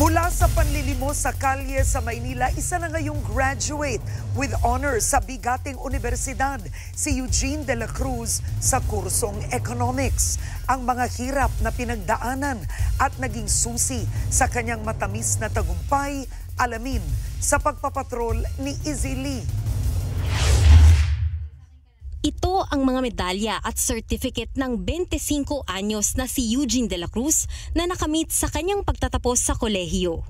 Mula sa panlilimos sa kalye sa Maynila, isa na ngayong graduate with honors sa bigating universidad, si Eugene de la Cruz sa kursong Economics. Ang mga hirap na pinagdaanan at naging susi sa kanyang matamis na tagumpay, alamin sa pagpapatrol ni Izzy Lee. Ito ang mga medalya at certificate ng 25 anyos na si Eugene de la Cruz na nakamit sa kanyang pagtatapos sa kolehiyo.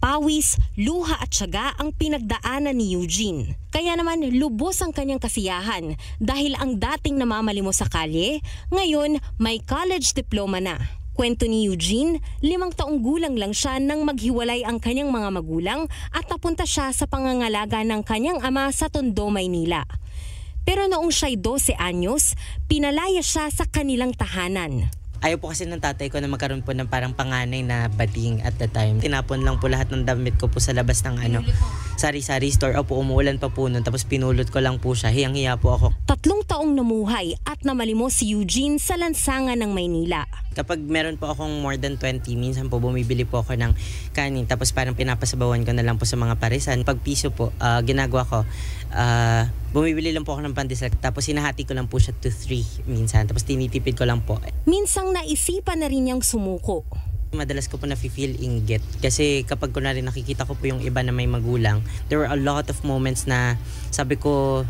Pawis, luha at tiyaga ang pinagdaanan ni Eugene. Kaya naman lubos ang kanyang kasiyahan dahil ang dating namamalimos sa kalye, ngayon may college diploma na. Kwento ni Eugene, 5 taong gulang lang siya nang maghiwalay ang kanyang mga magulang at napunta siya sa pangangalaga ng kanyang ama sa Tondo, Maynila. Pero noong siya'y 12 anyos, pinalaya siya sa kanilang tahanan. Ayaw po kasi ng tatay ko na magkaroon po ng parang panganay na bading at the time. Tinapon lang po lahat ng damit ko po sa labas ng sari-sari store. Opo, umuulan pa po nun, tapos pinulot ko lang po siya. Hiyang-hiya po ako. 3 taong namuhay at namalimos si Eugene sa lansangan ng Maynila. Kapag meron po akong more than 20, minsan po bumibili po ako ng kanin. Tapos parang pinapasabawan ko na lang po sa mga parisan. Pag piso po, ginagawa ko, bumibili lang po ako ng pandesal. Tapos hinahati ko lang po siya to 3 minsan. Tapos tinitipid ko lang po. Minsang naisipan na rin niyang sumuko. Madalas ko po na-feel inggit. Kasi kapag kunwari nakikita ko po yung iba na may magulang, there were a lot of moments na sabi ko,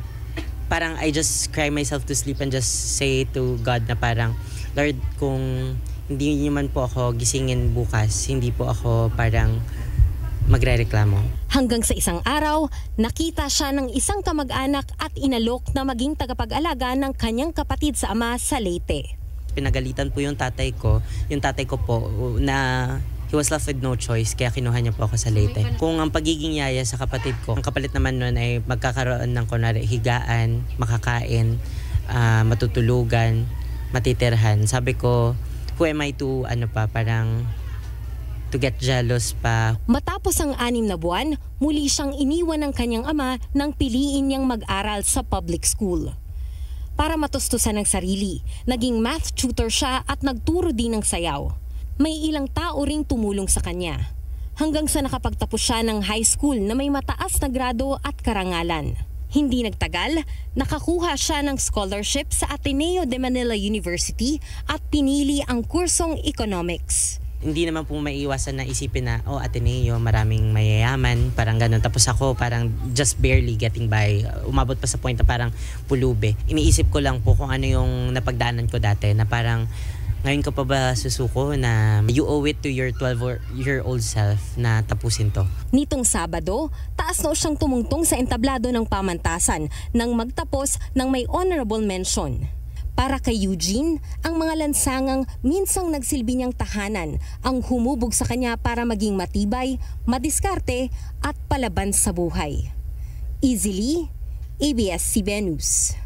parang I just cry myself to sleep and just say to God na parang, Lord, kung hindi niyo man po ako gisingin bukas, hindi po ako parang magrereklamo. Hanggang sa isang araw, nakita siya ng isang kamag-anak at inalok na maging tagapag-alaga ng kanyang kapatid sa ama sa Leyte. Pinagalitan po yung tatay ko. Yung tatay ko po na he was left with no choice kaya kinuha niya po ako sa Leyte. Kung ang pagiging yaya sa kapatid ko, ang kapalit naman nun ay magkakaroon ng kunwari higaan, makakain, matutulugan, matitirhan. Sabi ko, who am I to to get jealous pa. Matapos ang 6 na buwan, muli siyang iniwan ng kanyang ama nang piliin niyang mag-aral sa public school. Para matustusan ng sarili, naging math tutor siya at nagturo din ng sayaw. May ilang tao ring tumulong sa kanya. Hanggang sa nakapagtapos siya ng high school na may mataas na grado at karangalan. Hindi nagtagal, nakakuha siya ng scholarship sa Ateneo de Manila University at pinili ang kursong Economics. Hindi naman po maiiwasan na isipin na, Ateneo, maraming mayayaman, parang gano'n. Tapos ako parang just barely getting by. Umabot pa sa point na parang pulube. Iniisip ko lang po kung ano yung napagdaanan ko dati na parang, ngayon ko pa ba susuko na you owe it to your 12-year-old self na tapusin to. Nitong Sabado, taas na siyang tumungtong sa entablado ng pamantasan nang magtapos ng may honorable mention. Para kay Eugene, ang mga lansangang minsang nagsilbi niyang tahanan ang humubog sa kanya para maging matibay, madiskarte at palaban sa buhay. Izzy Lee, ABS-CBN News.